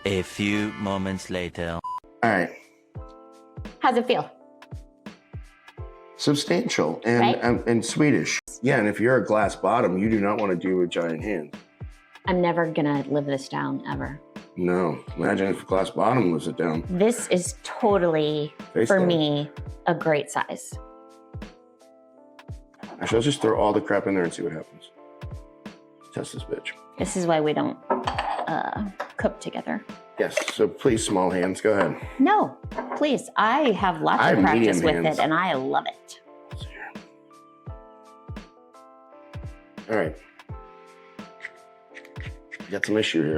A few moments later. All right. How's it feel? Substantial and, Right? and Swedish. Yeah, and if you're a glass bottom, you do not want to do a giant hand. I'm never gonna live this down ever. No, imagine if glass bottom lives it down. This is totally, Face for down. me, a great size. Actually, let's just throw all the crap in there and see what happens. Test this bitch. This is why we don't cook together. Yes, so please, small hands, go ahead. No, please. I have lots I of have practice medium with hands. it, and I love it. Let's see here. All right. Got some issue here.